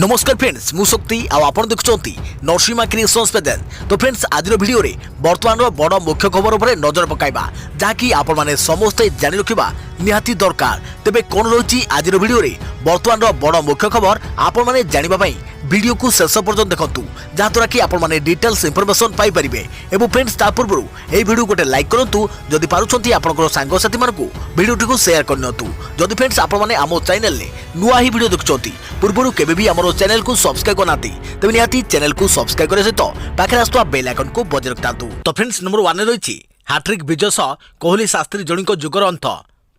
नमस्कार फ्रेंड्स मु शक्ति आपण देखुंती नरसिंहा क्रिएशंस पेजेस। तो फ्रेंड्स आज वीडियो रे वर्तमान बड़ मुख्य खबर उपर नजर पकाइबा जहाँकि आपण माने समस्ते जानि रखिबा निहाती दरकार। तेबे कोन रही आज वीडियो रे वर्तमान बड़ मुख्य खबर आपण माने जानिबा पई वीडियो को शेष पर्यंत देखंतु जहाँद्वारा कि आपण माने डिटेल्स इंफॉर्मेशन पाई परिबे। एवं फ्रेंड्स ता पूर्व ए वीडियो गोटे लाइक करंतु जदि पारुछंती आपनकर सांग साथी मानकु वीडियो को शेयर करनतु। जदि फ्रेंड्स आपण माने आमो चैनल ले नुआ ही वीडियो देखुछंती पूर्व केबे भी हमरो चैनल को सब्सक्राइब करनाती तबे निहाती चैनल को सब्सक्राइब करे सहित पाखे आस्तुवा बेल आइकन को बजाय रखतांतु। तो फ्रेंड्स नंबर 1 रही हैट्रिक विजय सह कोहली शास्त्री जोड़ीक जुगर अंत।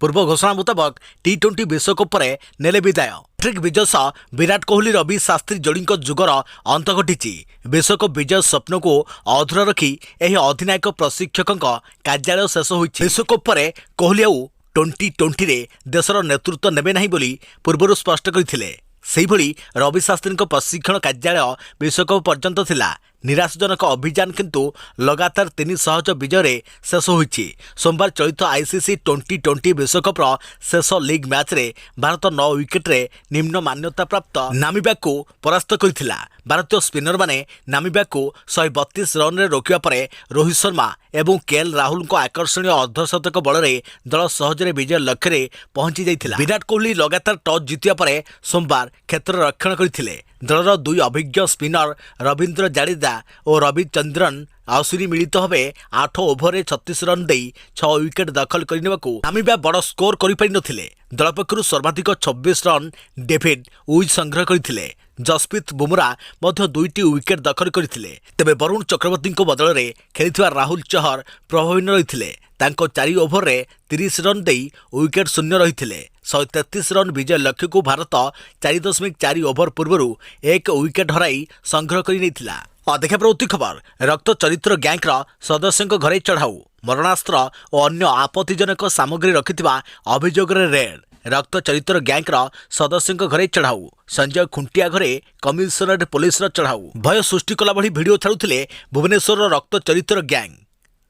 पूर्व घोषणा मुताबक टी20 विश्वकप पर नेले विदाय। हैट्रिक विजय सह विराट कोहली रवि शास्त्री जोड़ीक जुगर अंत घटी। विश्वकप विजय स्वप्न को अधूरा रखी यह अधिनायक प्रशिक्षक कार्यालय शेष होइछि। विश्वकप पर कोहली आउ 2020 रे देशर नेतृत्व नेबे नाही बोली पूर्व स्पष्ट करथिले। सेहिभଳି रवि शास्त्री प्रशिक्षण कार्यालय विश्वकप पर्यंत थिला। निराशजनक अभियान किंतु लगातार 3 सहज विजय शेष होइछि। सोमवार चलित आईसीसी 2020 विश्वकप शेष लीग मैच रे भारत 9 विकेट रे निम्न मान्यता प्राप्त नामीबिया को परास्त करथिला। भारतीय स्पिनर माने नामीबिया को 132 रन रे रोकिया परे रोहित शर्मा एवं केएल राहुल को आकर्षणीय अर्धशतक बल रे दल सहजरे विजय लक्ष्य रे पहुंची जाइथिला। विराट कोहली लगातार टॉस जितिया परे सोमवार क्षेत्र रक्षण करथिले। दलर 2 अभिज्ञ स्पिनर रविंद्र जाडेजा और रविचंद्रन अश्विनी मिलित भावे 8 ओभर 36 रन दे 6 विकेट दखल करने नामीबिया बड़ स्कोर कर दल पक्षर सर्वाधिक 26 रन डेविड उइज संग्रह करते। जसप्रीत बुमरा 2टी विकेट दखल करते। तेबे वरुण चक्रवर्ती बदल में खेली राहुल चहर प्रभावीन रही। 4 ओभर 30 रन दे विकेट शून्य रही। 133 रन विजय लक्ष्य को भारत 4.4 ओभर पूर्व 1 विकेट हराई संग्रह कर देखा प्रवृत्ति खबर। रक्त चरित्र गैंग सदस्यों घरे चढ़ाऊ मरणास्त्र और अन्य आपत्तिजनक सामग्री रखिथिबा अभियोग रेड। रक्त चरित्र गैंग सदस्यों घरे चढ़ाऊ संजय खुंटिया घरे कमिशनरेट पुलिस चढ़ाऊ। भय सृष्टि कला भली वीडियो छाड़ुथिले भुवनेश्वर रक्त चरित्र गैंग।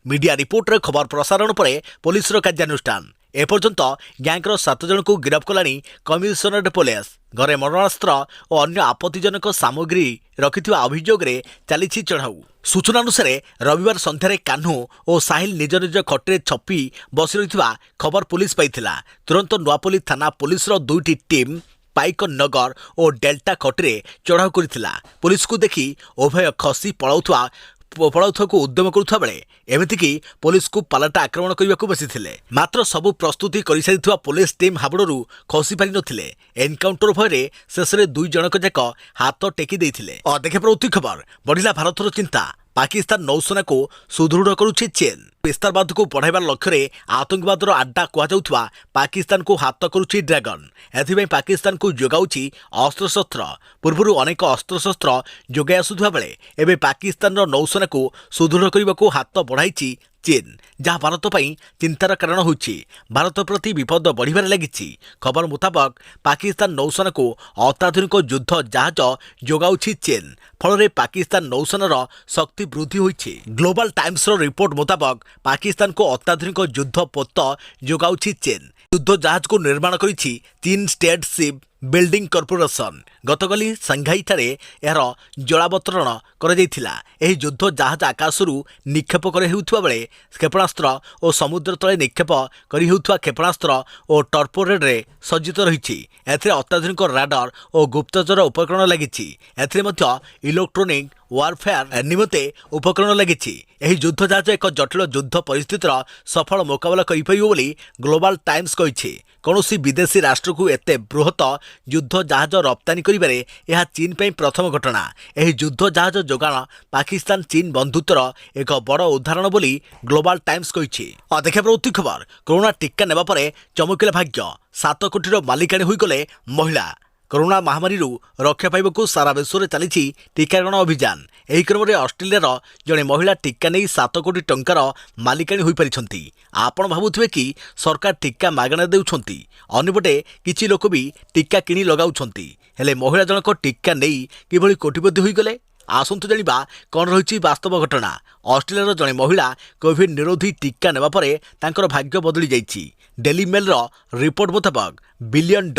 मीडिया रिपोर्ट रे खबर प्रसारण पर पुलिस कार्यानुष्ठान। एपर्यंत गैंगर 7 जन को गिरफ्त कलानी कमिशनरेट पुलिस। घरे मरणास्त्र और अन्य आपत्तिजनक सामग्री रखिथिबा अभियोग रे चलीछि चढ़ाऊ। सूचना अनुसार रविवार संध्यारे कान्हू और साहिल निज निज खटे छपी बसी रहिथिबा खबर पुलिस पाइथिला। तुरंत नुआपल्ली थाना पुलिस 2टी टीम पाइक नगर और डेल्टा खटे चढ़ाऊ करथिला। पुलिस को देखि उभय खसी पलाउथवा को उद्यम करुवा बेले एमतीक पुलिस को पालटा आक्रमण करने को बसी। मात्र सबु प्रस्तुति कर सारी पुलिस टीम हाबड़ू खसी पारि नथिले। एनकाउंटर भय शेष 2 जनक जाक हाथ टेकी देइथिले। देखे प्रवृत्ति खबर। बढ़िला भारतर चिंता पाकिस्तान नौसेना को सुदृढ़ करुछि चीन। विस्तारवाद को बढ़ाइबार लक्ष्य आतंकवादर आड्डा कहुवा पाकिस्तान को हाथ करुछि ड्रैगन। एथिबे पाकिस्तान को जोगाउछि अस्त्रशस्त्र। पूर्व अनेक अस्त्रशस्त्र जोगाई आसुथिबा बेले एबे पाकिस्तान नौसेना को सुदृढ़ करने को हाथ बढ़ाई चीन, जहाँ भारत पर चिंतार कारण होछि। भारत प्रति विपद बढ़िबार लागिछि। खबर मुताबक पाकिस्तान नौसेना को अत्याधुनिक युद्ध जहाज जोगाउछि चीन। फल पाकिस्तान नौसेनार शक्ति वृद्धि होइछि। ग्लोबल टाइम्स रिपोर्ट मुताबक पाकिस्तान को अत्याधुनिक युद्ध पोत जोगाउछि चीन। युद्ध जहाज को निर्माण करिछि चीन स्टेट शिप बिल्डिंग कॉर्पोरेशन। गतकाली सांघाई ठारे यार जलावतरण करा। युद्ध जहाज आकाशरू निक्षेप कर बेले क्षेपणास्त्र और समुद्र तले निक्षेप कर क्षेपणास्त्र और टर्पोरेड रे सज्जित रही। अत्याधुनिक राडार और गुप्तचर उपकरण लगी। इलेक्ट्रोनिक वारफेयर निमते उपकरण लगी। युद्ध जहाज एक जटिल युद्ध परिस्थितिर सफल मुकाबला कर ग्लोबल टाइम्स कही। कौनसी विदेशी राष्ट्र को एते बृहत युद्ध जहाज रप्तानी करिबारे यह चीन पे प्रथम घटना। यह युद्ध जहाज जोगाण पाकिस्तान चीन बंधुत्वर एक बड़ उदाहरण बोली ग्लोबल टाइम्स कही। देखा प्रवृत्ति खबर। कोरोना टीका नेबा परे चमकिला भाग्य। 7 कोटीर मालिकाणी होइगले महिला। कोरोना महामारी रक्षा पाइबा सारा विश्व में चली टीकाकरण अभियान। यही क्रम में ऑस्ट्रेलियार जड़े महिला टीका नहीं 7 कोटी टंकार मालिकाणी हो पारिछंती। आपण भाबुथिबे कि सरकार टीका मागणा देउछंती, अन्यपटे किछि लोक भी टीका किणी लगाउछंती। हेले महिला जनक टीका नहीं किभली कोटिपति होइगले आसंतु जानिबा कौन रही वास्तव घटना। ऑस्ट्रेलियार जड़े महिला कोविड निरोधी टीका नेबा परे तांकर भाग्य बदली जाइछि। डेली मेल रिपोर्ट मुताबक $1 बिलियन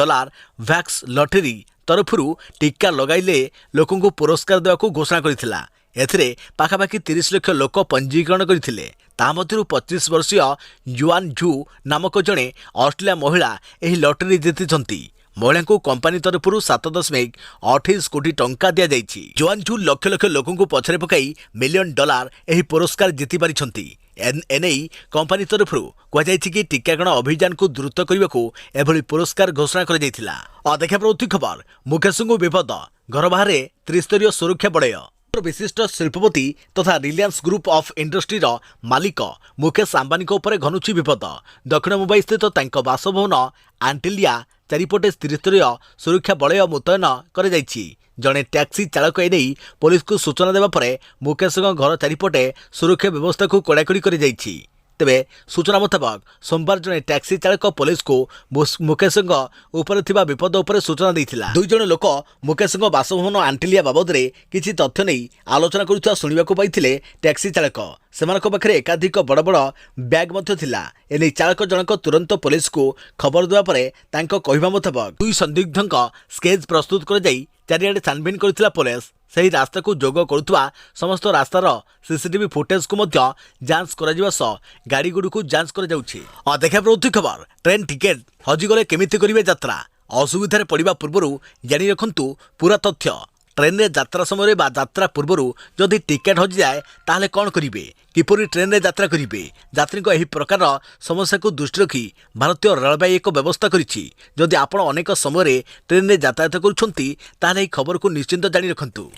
वैक्स लॉटरी तरफरु टीका लगाइले लोकंकु पुरस्कार देवाकू घोषणा करिथिला। एथिरे पाखापाखि 30 लाख लोक पंजीकरण करथिले। ता मध्यरु 25 वर्षीय जुआन झु नामक जणे ऑस्ट्रेलिया महिला एही लॉटरी जीतिछंती। महिला को कंपनी तरफरु 7.28 कोटी टंका दिया जाइछि। जुआन झु लक्ष लक्ष लोकंकु पछरे पकाई $1 मिलियन एही पुरस्कार जीति पारिछंती। एनई कंपनी तरफरु कहुଯାଇଛି कि टीकाकरण अभियान को द्रुत करने को एभली पुरस्कार घोषणा कर जाइथिला। देखा प्रवृत्ति खबर मुकेश विपद घर बाहर त्रिस्तरीय सुरक्षा बलय। विशिष्ट शिल्पपति तथा रिलायंस ग्रुप ऑफ इंडस्ट्रीर मालिक मुकेश अंबानी उपर घनुची विपद। दक्षिण मुंबई स्थित तांको बासभवन आंटिलिया चारिपटे त्रिस्तरीय सुरक्षा बलय मुतयन कर जड़े टैक्सी चालक एने पुलिस को सूचना देवा पर मुकेश घर चारिपटे सुरक्षा व्यवस्था को कड़ाकड़ी कर तेबे सूचना मुताबक सोमवार जड़े टैक्सी चालक पुलिस को मुकेश उपर थिबा विपद उपर सूचना देइथिला। दुई जण लोक मुकेश बासभवन आंटिलिया बाबद रे किछि तथ्य नहीं आलोचना करुवा शुणिबाकू पाइथिले। टैक्सी चालक सेमानक पाखरे एकाधिक बड़ बड़ बैग मध्य थिला। एने चालक जनक तुरंत पुलिस को खबर देवा पर तांको कहिबा मुताबक दुई संदिग्धक स्केच प्रस्तुत कर जाई चारिआडे छानबीन करथिला पुलिस। सही रास्ता को जोग करुवा समस्त रास्तार सीसीटीवी फुटेज को मध्य जांच करा सह गाड़ी गुड़ी को जांच कर देखा प्रवृत्ति खबर ट्रेन टिकेट हजिगले केमिति करिवे यात्रा असुविधार पड़िबा पूर्व जानी रखंतु पूरा तथ्य। ट्रेन रे यात्रा समय बा यात्रा पूर्व जदि टिकेट हजि जाए ताहले कौन करिवे किपरि ट्रेन रे यात्रा करिवे यात्री को एही प्रकार समस्या को दृष्टि रखी भारतीय रेलवे एक व्यवस्था करिछि। जदि आपण अनेक समय ट्रेन रे यातायात करुछंती ताहले खबर को निश्चिंत जानी रखंतु।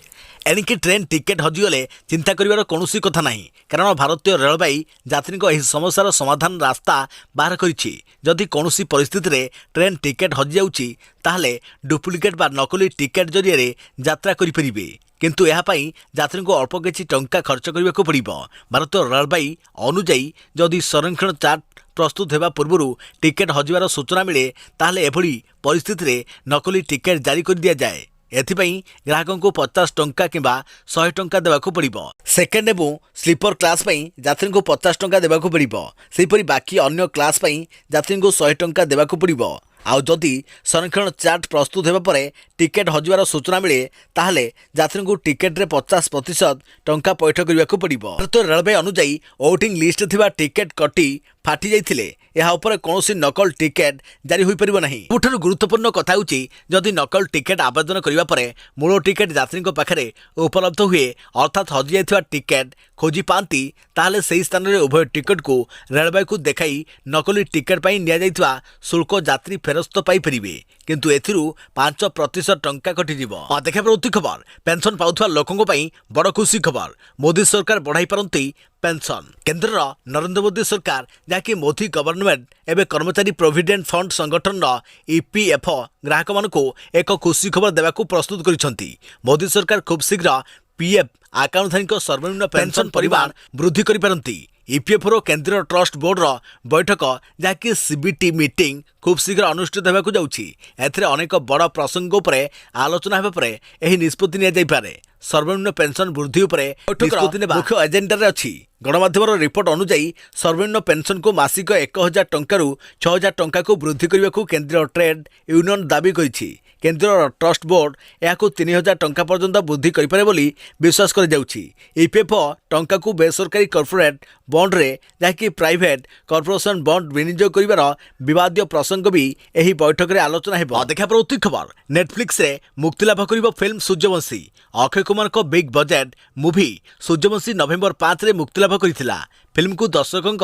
एणिकी ट्रेन टिकेट हजिगले चिंता करिवार कौनसी कथा नहीं कारण भारतीय रेलवे यात्री को एही समस्यार समाधान रास्ता बाहर करिछि। जदि कौनसी परिस्थिति रे ट्रेन टिकेट हजि जाउछि ताहले डुप्लिकेट बा नकली टिकेट जरिए यात्रा करि परिबे किंतु यह यात्री को अल्प किछि टंका खर्च करने को पड़िबो। भारतीय रेलवे अनुजाई जदि संरक्षण चार्ट प्रस्तुत होगा पूर्व टिकेट हजिबार सूचना मिले ताहले एभली परिस्थिति रे नकली टिकेट जारी कर दिया जाए। एथिपाई ग्राहकों को 50 टंका किंबा 100 टंका देवाको पड़िबो। सेकेंड एवं स्लीपर क्लास पई यात्री को 50 टंका देवाको पड़िबो। सेहिपरि बाकी अन्य क्लास पई यात्री को 100 टंका देवाको पड़िबो। आउ जदि संरक्षण चार्ट प्रस्तुत होगा पर टिकेट हजिबार सूचना मिले ताहले यात्री को टिकेट रे 50% टंका पैठ करने को पड़िबो। भारतीय रेलवे अनुजाई वोटिंग लिस्ट थिबा टिकेट कटी फाटी जाइथिले यह उपर कौनसी नकल टिकेट जारी होई परिबो नहीं। सबुठारु गुरुत्वपूर्ण कथा होची जदि नकल टिकेट आवेदन करिबा परे मूल टिकेट यात्री पाखरे उपलब्ध हुए अर्थात हजि जाइथिबा टिकेट खोजी पांती ताहले सही स्थान रे उभय टिकेट को रेलवे को देखाई नकली टिकेट पई निया जाइथिबा शुल्क यात्री फेरस्त पाई परिबे किंतु एथिरु 5% टंका कटि जिवो। देखा प्रवृत्ति खबर पेंशन पाउथवा लोकंको पई बड़ खुशी खबर मोदी सरकार बढ़ाई पारंती पेंशन। केंद्र नरेंद्र मोदी सरकार जहाँकि मोदी गवर्नमेंट एवं कर्मचारी प्रोविडेंट फंड संगठन ईपीएफओ ग्राहक मानक एक खुशी खबर देवाकू प्रस्तुत करिसेंती। मोदी सरकार खूब शीघ्र पीएफ आकाउंटधारी सर्वनिम्न पेंशन परिमाण वृद्धि करिपारंती। ईपीएफओ केंद्रीय ट्रस्ट बोर्डर बैठक जहाँकि सीबीटी मीटिंग खूब शीघ्र अनुष्ठित होगा जाउछि। एथिरे अनेक बड़ प्रसंग उपरे आलोचना हेबा परे एही निष्पत्ति निया जाय पारे। सर्वनिम्न पेंशन वृद्धि उपरे बैठक मुख्य एजेंडा रे अछि। गणमाध्यम रिपोर्ट अनुसार सर्वनिम्न पेंशन को मासिक 1000 टंकारु 6000 टंका को वृद्धि करने को केंद्रीय ट्रेड यूनियन दाबी करिछि। केंद्रीय ट्रस्ट बोर्ड यह 3000 टंका पर्यंत वृद्धि करिपारे बोली विश्वास कर जाउछि। ईपीएफओ टंका को बेसरकारी कॉर्पोरेट बॉन्ड रे जहाँकि प्राइवेट कॉर्पोरेशन बॉन्ड विनियोग करिवार विवादीय प्रसंग भी एही बैठक रे आलोचना हेबो। देखा प्रवृत्ति खबर नेटफ्लिक्स रे मुक्ति लाभ करिबो फिल्म सूर्यवंशी। अक्षय कुमार को बिग बजेट मूवी सूर्यवंशी नवेम्बर 5 रे मुक्ति लाभ करिथिला। फिल्म को दर्शकों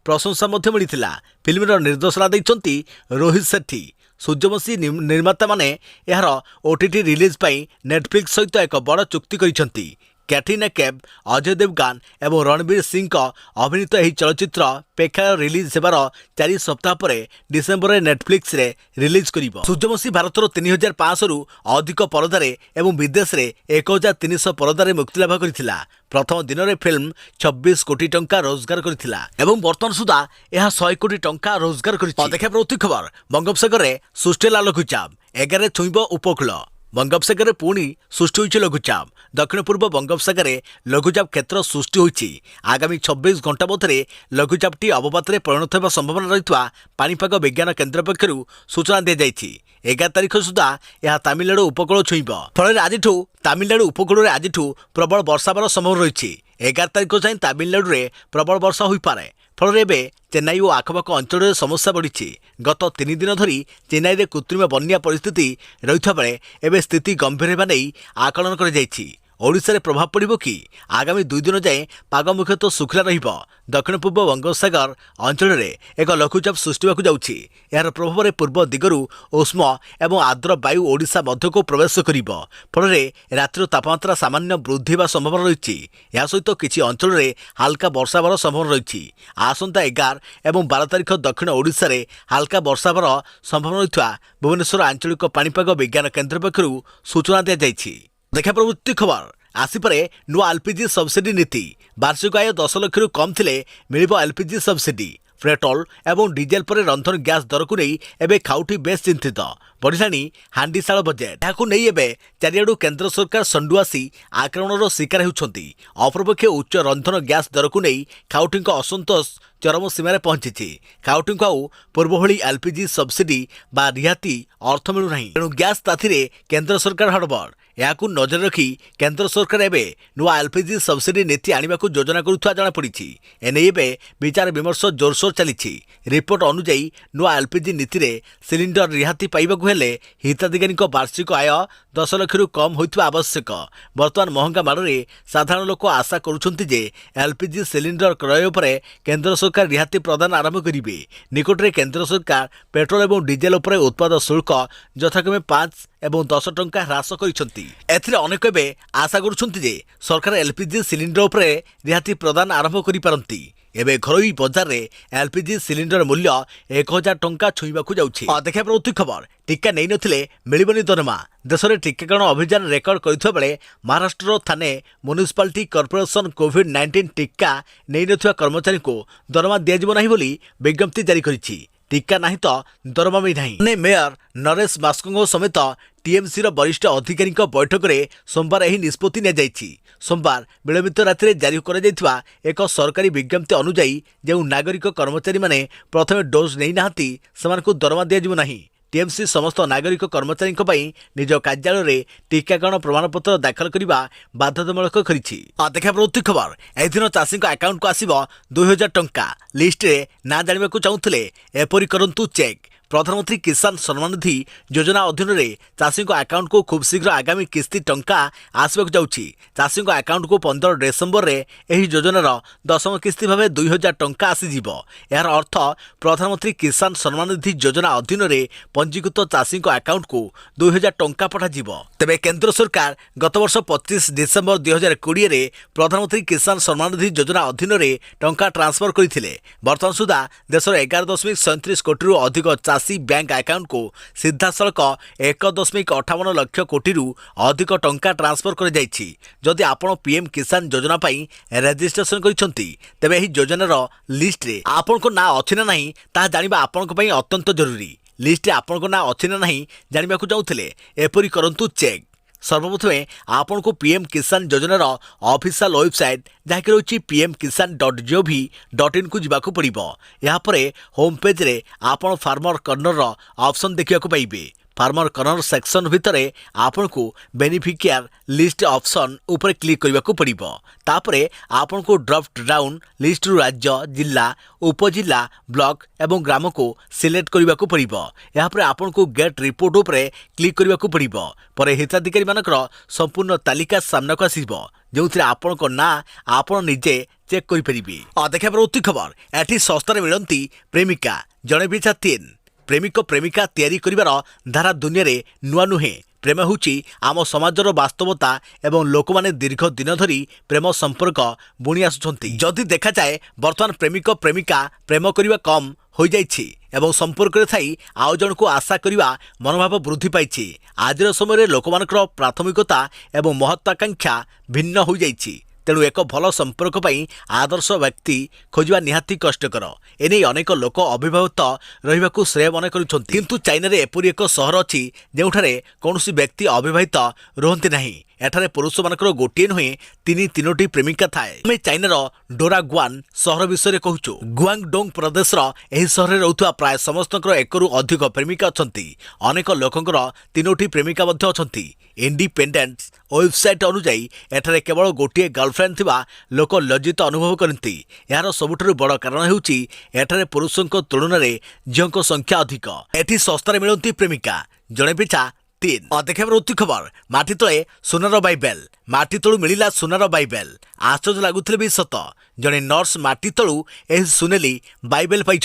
प्रशंसा मध्य मिलिथिला। फिल्म निर्देशना दैछंती रोहित शेट्टी। सूर्यवंशी निर्माता माने यार ओटीटी रिलीज पाई नेटफ्लिक्स सहित एक बड़ चुक्ति करिसेंती। कैटरीना कैफ अजय देवगन एवं रणवीर सिंह का अभिनीत यह चलचित्र प्रेक्षालय रिलीज होबार 4 सप्ताह पर डिसेम्बर नेटफ्लिक्स रे रिलीज करिबो। सूर्यवंशी भारतर 3500 रु अधिक परदारे एवं विदेश रे 1300 परदारे मुक्तिलाभ करिथिला। प्रथम दिन में फिल्म 26 कोटी टंका रोजगार करिथिला एवं वर्तमान सुधा यह 100 कोटी टंका रोजगार करिछि। देखा प्रवृत्ति खबर बंगोपसागर रे सृष्टि लाल घुचाब 11 छुईब उपकूल। बंगोपसागर पुणी सृष्टि होइछि लघुचाप। दक्षिण पूर्व बंगोपसागर लघुचाप क्षेत्र सृष्टि होइछि। आगामी 26 घंटा मध्य लघुचापटी अवपातरे परिणत होगा संभावना रहितवा पाणीपाग विज्ञान केन्द्र पक्षरु सूचना दी जाइछि। 11 तारिख सुधा यह तमिलनाडु उपकूल छुईब। फल आज तमिलनाडु उपकूल आज प्रबल वर्षा होवार संभावना रही। 11 तारिख जाए तमिलनाडु में प्रबल वर्षा हो पारे। फल एवं चेन्नई और आखपाख अंचल समस्या बढ़ी। गत 3 दिन धरी चेन्नई में कृत्रिम बन्या परिस्थिति रही बेले एवं स्थिति गंभीर होगा नहीं आकलन कर ओडिशा रे प्रभाव पड़िबो कि आगामी 2 दिन जाए पाग मुख्यतः सुखला रहिबो। दक्षिण पूर्व बंगोपसागर अंचल में एक लघुचाप सृष्टि होगा जाउछि। यार प्रभाव में पूर्व दिगरु उष्म एवं आर्द्र वायु ओडिशा मध्यको प्रवेश करिबो। फल रातिर तापमात्रा सामान्य वृद्धि होगा संभावना रही। या सहित किछि अंचल में हल्का वर्षा होवार संभावना रही। आसंता 11 एवं 12 तारिख दक्षिण ओडिशा रे हल्का वर्षा होवार संभावना रहितवा भुवनेश्वर आंचलिक पाणीपाग विज्ञान केन्द्र पक्षरु सूचना दिया जाइछि। देखा प्रवृत्ति खबर आसिपरे नुआ एलपीजी सब्सिडी नीति। वार्षिक आय 10 लाख रु कम थिले मिलिबो एलपीजी सब्सिडी। पेट्रोल एवं डीजेल पर रंधन गैस दर को नहीं एवं खाउटी बेस चिंतित बढ़िलानी हांडीशाल बजेट। यहाँ नहीं एवं चारिआडू केन्द्र सरकार संडुआसी आक्रमणर शिकार होती। अपरपक्षे उच्च रंधन गैस दर को नहीं खाउटी असंतोष चरम सीमार पहुंची। खाउटी आउ पूर्व भली एलपीजी सब्सिडी बा रिहाती अर्थ मिलूना। तेणु गैस ताथी केन्द्र सरकार हड़बड़। यहाँ नजर रखी केन्द्र सरकार एवं नुआ एलपीजी सब्सिडी नीति आने को योजना करुवा जमापड़ी। एने विचार विमर्श जोरसोर चली। रिपोर्ट अनुजाई नुआ एलपीजी नीति रे सिलिंडर रिहाती पाइबाकु हेले हिताधिकारी वार्षिक आय 10 लाख रु कम होइथिबा आवश्यक। वर्तमान महंगा मारे साधारण लोक आशा करुछंती जे एलपीजी सिलिंडर क्रय पर केन्द्र सरकार रिहाती प्रदान आरंभ करिवे। निकटरे केन्द्र सरकार पेट्रोल एवं डीजेल उपर उत्पाद शुल्क यथाक्रमे 5 एवं 10 टंका ह्रास करिसंती। एथिरे अनेक एबे आशा करुछंती जे सरकार एलपीजी सिलिंडर उपर रिहाती प्रदान आरंभ करि पारंती। एवं घरोई बजार में एलपीजी सिलिंडर मूल्य 1000 टंका छुईबाकू जाउछि। देखा प्रवृत्ति खबर टीका नहीं नथिले मिलिबनी दरमा। देश में टीकाकरण अभियान रेकर्ड करथिबा बेले महाराष्ट्र थाने म्युनिसिपालिटी कॉर्पोरेशन कोविड-19 टीका नहीं नथिबा कर्मचारी को दरमा दियाजिबो नाही बोली विज्ञप्ति जारी करिछि। टीका नहीं तो दरमा भी नहीं। मेयर नरेश मास्को समेत टीएमसी वरिष्ठ अधिकारी बैठक में सोमवार यह निष्पत्ति नि। सोमवार विलंबित राति जारी कर एक सरकारी विज्ञप्ति अनुजाई जो नागरिक कर्मचारी माने प्रथम डोज नहीं नाहांती सेमानकु दरमा दियाजिबो नाही। टीएमसी समस्त नागरिक कर्मचारी निज कार्यालय में टीकाकरण प्रमाणपत्र दाखल करने बाध्यतामूलक करिछि। देखा प्रवृत्ति खबर एदिन चाषी अकाउंट को आसिबो 2000 टंका। लिस्ट रे ना जानिबाकू चाहूथिले एपरि करंतु चेक। प्रधानमंत्री किसान सम्मान निधि योजना अधीन में चाषी अकाउंट को खूब शीघ्र आगामी किस्ती टंका आसवाक जाउछि। चाषी अकाउंट को 15 डिसेम्बर में यह योजनार 10म किस्ती भाव 2000 टंका आसीजिबो। यार अर्थ प्रधानमंत्री किसान सम्मान निधि योजना अधीन में पंजीकृत चाषी अकाउंट को 2000 टंका पठाजिबो। तेबे केंद्र सरकार गत वर्ष 25 डिसेम्बर 2020 रे प्रधानमंत्री किसान सम्मान निधि योजना अधीन में टंका ट्रांसफर करथिले। वर्तमान सुधा देशर 11.37 कोटी रु अधिक चाषी बैंक अकाउंट को सीधा सड़क 1.58 लाख कोटी रु अधिक टंका ट्रांसफर कर जाइछि। जदि आपण पीएम किसान योजना पाई रजिस्ट्रेशन करिसंती तेबे एही योजनार लिस्ट रे आपण को ना अछि ना नहीं ता जानिबा आपण को पई अत्यंत जरूरी। लिस्ट रे आपण को ना अछि ना नहीं जानिबा को चाहूथिले एपरि करंतु चेक। सर्वप्रथमे आपण को पीएम किसान योजनार ऑफिशियल वेबसाइट जहाँकि रही pm-kisan.gov.in को जावाक पड़िबो। यहाँ पर होम पेज रे आपण फार्मर कॉर्नर ऑप्शन देखा पाइबे। फार्मर कॉर्नर सेक्शन भितर आपण को बेनिफिशियर लिस्ट ऑप्शन ऊपर क्लिक करने को पड़िबो। तापरे आपण को ड्रॉप डाउन लिस्ट रु राज्य जिला उपजिला ब्लॉक एवं ग्राम को सिलेक्ट करने को पड़िबो। यहाँ पर आपण को गेट रिपोर्ट ऊपर क्लिक करने को पड़िबो। पर हिताधिकारी मानकर संपूर्ण तालिका सामना को आसीबो जो आपण को ना आपण निजे चेक करि परिबे। देखा प्रवृत्ति खबर एठी सस्तारे मिलंती प्रेमिका जणे बिछा 3 प्रेमिक प्रेमिका तैयारी करिवार धारा दुनिया रे नुआ नुहे। प्रेम होची आम समाजर वास्तवता एवं लोक माने दीर्घ दिन धरी प्रेम संपर्क बुणी आसुछंती। जदि देखा जाए वर्तमान प्रेमिक प्रेमिका प्रेम करिवा कम हो जाइछि एवं संपर्क रे थाई आउ जन को आशा करिवा मनोभाव वृद्धि पाइछि। आजिर समय रे लोकमानकर प्राथमिकता एवं महत्वाकांक्षा भिन्न हो जाइछि। तेणु एक भल संपर्क पर आदर्श व्यक्ति खोजा निहाती कष्टकर। एने अनेक लोक अभिभावक रहा श्रेय मन करुछंती। किंतु चाइना रे एपरि एक सहर अछि जेउठारे कौनसी व्यक्ति अविवाहित रुहंती नाही। एठारे पुरुष मानकर गोटे नुहे तीनोटी प्रेमिका थाए। आमे चाइनार डोरागुआन सहर विषय कहूछु। गुआंगडोंग प्रदेशर एही सहर रहुथुवा प्राय समस्तଙ୍କର एकरू अधिक प्रेमिका अछंती। अनेक लोकଙ୍କର तीनोटी प्रेमिका ମଧ୍ୟ अछंती। इंडिपेंडेंट वेबसाइट अनुଯାयी एठारे केवल गोटे गर्लफ्रेंड थिबा लोक लज्जित अनुभव करती। यार सबुठारु बड़ कारण हेउची एठारे पुरुषଙ୍କ तुलनाରେ झीओଙ୍କ संख्या अधिक। एठी सस्तारे मिलती प्रेमिका जणे पिछा 3। देखिए उत्ती खबर माटी तले सुनार बाइबेल। माटी तलू मिला सुनार बाइबेल। आश्चर्य लगुले भी सत जड़े नर्स माटी तलू यह सुनेली बाइबेल पाई।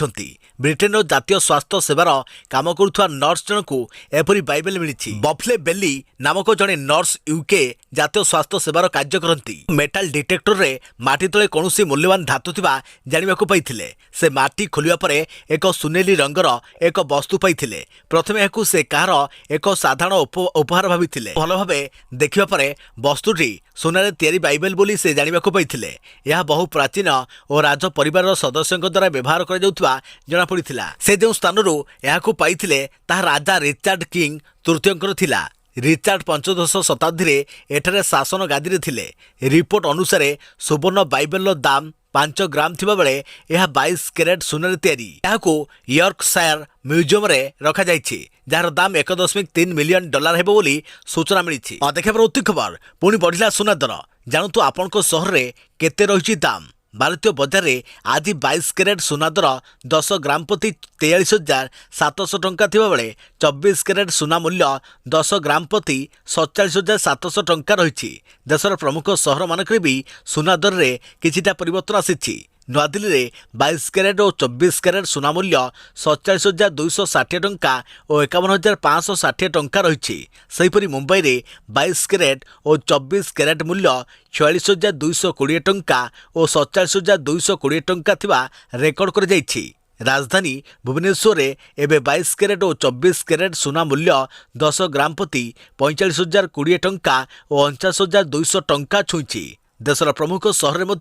ब्रिटेन जातीय स्वास्थ्य सेवार काम करुवा नर्स जनक एपरी बाइबेल मिली। बफले बेली नामक जड़े नर्स यूके जातीय स्वास्थ्य सेवार कार्य करती। मेटाल डिटेक्टर रे माटी तले कौन मूल्यवान धातु थिबा जानिबाकु पाइथिले। से माटी खोलिया परे एक सुनेली रंगर एक वस्तु पाइथिले। प्रथमे याकु से कहार एक साधारण उपहार भाविथिले। भल भाबे देखिबा परे वस्तुटी सुनारे तैयारी बाइबेल बोली से जानिबाकु पाइथिले। यह बहु प्राचीन और राज परिवार सदस्यों द्वारा व्यवहार कर जना पड़िथिला। से जो स्थानरू याकु पाइथिले ताहा राजा रिचार्ड किंग तृतीयंकर थिला। रिचार्ड पंचदश शताब्दी रे एठारे शासन गादी रे थिले। रिपोर्ट अनुसार सुवर्ण बाइबेल दाम 5 ग्राम थिबा बेले यह 22 कैरेट सुनारे तैयारी। याकु यॉर्कशायर म्यूजियम रे रखा जाइछि जार दाम 1.3 मिलियन डॉलर हेबो बोली सूचना मिलिछि। देखिए उत्ती खबर पुणी बढ़िला सुना दर। जानतु आपनको सहर रे केते रहिछि दाम। भारतीय बजार रे आज 22 कैरेट सुना दर 10 ग्राम प्रति 43,700 टंका थिबा बेले 24 कैरेट सुना मूल्य 10 ग्राम प्रति 47,700 टंका रहिछि। देशर प्रमुख सहर मानकरे भी सुना दर रे किछिटा परिवर्तन आसिछि। नुआदिल्ली रे 22 कैरेट और 24 कैरेट सुना मूल्य 47,260 टंका और 51,560 टंका रही। सेहीपरि मुंबई रे 22 कैरेट और 24 कैरेट मूल्य 46,220 टंका और 47,220 टंका थिबा रेकर्ड कर जाइछि। राजधानी भुवनेश्वर रे एबे 22 कैरेट और 24 कैरेट सुना मूल्य 10 ग्राम प्रति 45,020 टंका और 49,200 टंका छुईछि। देशर प्रमुख सहर में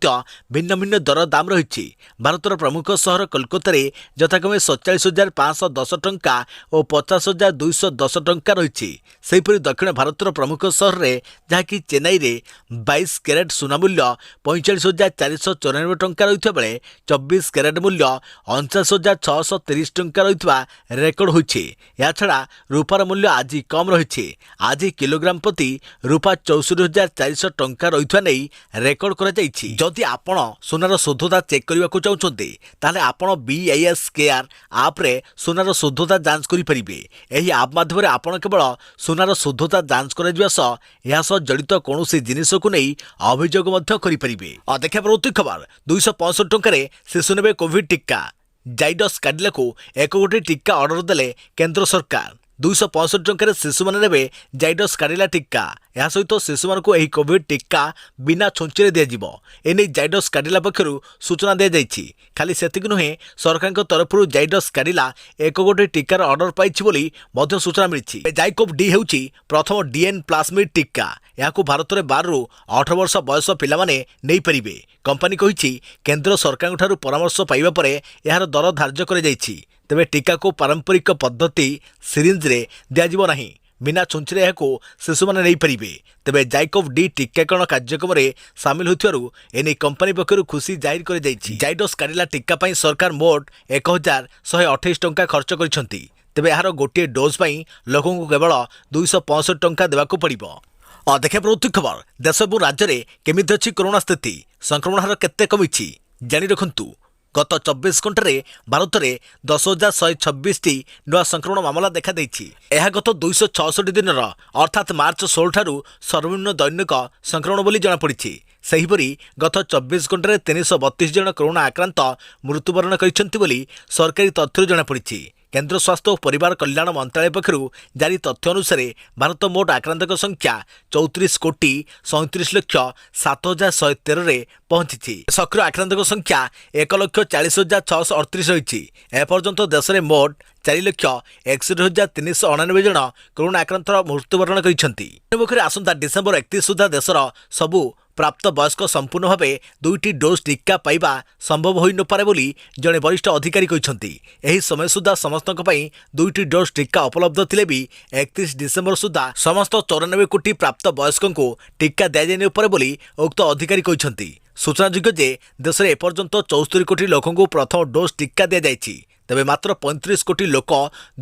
भिन्न भिन्न दर दाम रही। भारतर प्रमुख सहर कोलकाता रे यथाक्रमे 47,510 टंका और 50,210 टंका रही। सेहीपरि दक्षिण भारतर प्रमुख सहर में जहाँकि चेन्नई रे 22 कैरेट सुना मूल्य 45,494 टंका रही बेले 24 कैरेट मूल्य 49,630 टंका रही रेकर्ड होइछि। या छड़ा रूपार मूल्य आज कम रही। आज किलोग्राम प्रति रूपा 64,400 टंका रही नहीं रेकर्ड करा जाइछि। जदि आपण सुनार शुद्धता चेक करने को चाहते ताले आपण BIS केयर आप रे सुनार शुद्धता जांच करि परिबे। एही आप माध्यम रे आपण केवल सुनार शुद्धता जांच कराइबा सह या सह जड़ित कौनसी जिनिस को नहीं अभियोग मध्य करि परिबे। देखिए प्रति खबर 265 टंका रे शिशु नेबे कोविड टीका। जाइडस काडिला को एक गोटे टीका ऑर्डर देले केंद्र सरकार। 265 टंका शिशु मैंने नेबे जाइडस काडिला टीका। यह सहित शिशु मानक यह कोविड टीका बिना छुंचरे दिज्व। एने जाइडस काडिला पक्षर सूचना दी जाइछि। खाली सेतिक नुहे सरकार तरफ जाइडस काडिला एक गोटे टीकार ऑर्डर पाई सूचना मिली। जाइकोव डी हेउछि प्रथम डीएन प्लाज्मिड टीका। यह भारत में 12 ରୁ 18 वर्ष बयस पिला माने नहीं पारिबे। कंपनी कहिछि केंद्र सरकार ठारू परामर्श पाइबा परे यार दर धार्य कर जाइछि। तेबे टीका को पारंपरिक पद्धति सिरिंज रे दिज्व नहीं। बिना छुंचरे यह शिशु मैंने नहीं पारे। तेबे जाइकोव डी टीकाकरण कार्यक्रम में सामिल होथिबारु एने कंपनी पक्षर खुशी जाहिर कर जाइछि। जाइडस काडिला टीका पाई सरकार मोट 1,128 टंका खर्च करिसंती। तेबे यार गोटे डोज पाई लोकों को केवल 265 टंका देवाक पड़िबो। देखिए प्रति खबर देश और राज्य में केमिति अछि कोरोना स्थिति। संक्रमण हार केते कमिछि जानि रखंतु। गत 24 घंटे भारत में 10,126 नुआ संक्रमण मामला देखा देछि। यह गत 266 दिन अर्थात मार्च 16 ठारू सर्वनिम्न दैनिक संक्रमण बोली जनापड़ी। सेहीपरि गत 24 घंटे 332 जन कोरोना आक्रांत मृत्युवरण करिसेंति बोली सरकारी तथ्य जनापड़ी। केंद्र स्वास्थ्य और परिवार कल्याण मंत्रालय पक्षर जारी तथ्य अनुसार भारत मोट आक्रांतक संख्या 34,37,07,113 रे पहुंची। सक्रिय आक्रांतक संख्या 1,40,638 रही। एपर्यंत देश में मोट 4,61,399 जन कोरोना आक्रांत मृत्युवरण करते। आसंता डिसेम्बर 31 सुधा देशर सबु ପ୍ରାପ୍ତ ବୟସ୍କ ସମ୍ପୂର୍ଣ୍ଣ ଭାବେ 2ଟି ଡୋଜ୍ ଟିକା ପାଇବା ସମ୍ଭବ ହୋଇନପାରେ ବୋଲି ଜଣେ ବରିଷ୍ଠ ଅଧିକାରୀ କହିଛନ୍ତି। ଏହି ସମୟ ସୁଦ୍ଧା ସମସ୍ତଙ୍କ ପାଇଁ 2ଟି ଡୋଜ୍ ଟିକା ଉପଲବ୍ଧ ଥିଲେ ବି 31 ଡିସେମ୍ବର ସୁଦ୍ଧା ସମସ୍ତ 94 କୋଟି ପ୍ରାପ୍ତ ବୟସ୍କଙ୍କୁ ଟିକା ଦିଆଯାଇନପାରେ ବୋଲି ଉକ୍ତ ଅଧିକାରୀ କହିଛନ୍ତି। ସୂଚନାଯୋଗ୍ୟ ଯେ ଦେଶରେ ଏପର୍ଯ୍ୟନ୍ତ 74 କୋଟି ଲୋକଙ୍କୁ ପ୍ରଥମ ଡୋଜ୍ ଟିକା ଦିଆଯାଇଛି। ତେବେ ମାତ୍ର 35 କୋଟି ଲୋକ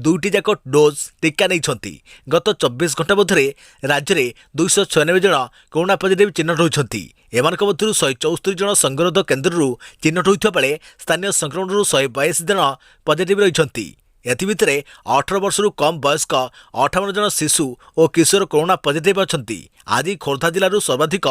2ଟି ଯାକ ଡୋଜ୍ ଟିକା ନେଇଛନ୍ତି। ଗତ 24 ଘଣ୍ଟା ମଧ୍ୟରେ ରାଜ୍ୟରେ 296 ଜଣ କରୋନା ପଜିଟିଭ୍ ଚିହ୍ନଟ ହୋଇଛନ୍ତି। ଏମାନଙ୍କ ମଧ୍ୟରୁ 174 ଜଣ ସଙ୍ଗରୋଧ କେନ୍ଦ୍ରରୁ ଚିହ୍ନଟ ହୋଇଥିବା ବେଳେ ସ୍ଥାନୀୟ ସଂକ୍ରମଣରୁ 182 ଜଣ ପଜିଟିଭ୍ ରହିଛନ୍ତି। ଏଥିଭିତରେ 18 ବର୍ଷରୁ କମ୍ ବୟସ୍କ 58 ଜଣ ଶିଶୁ ଓ କିଶୋର କରୋନା ପଜିଟିଭ୍ ଅଛନ୍ତି। ଆଜି ଖୋର୍ଦ୍ଧା ଜିଲ୍ଲାରୁ ସର୍ବାଧିକ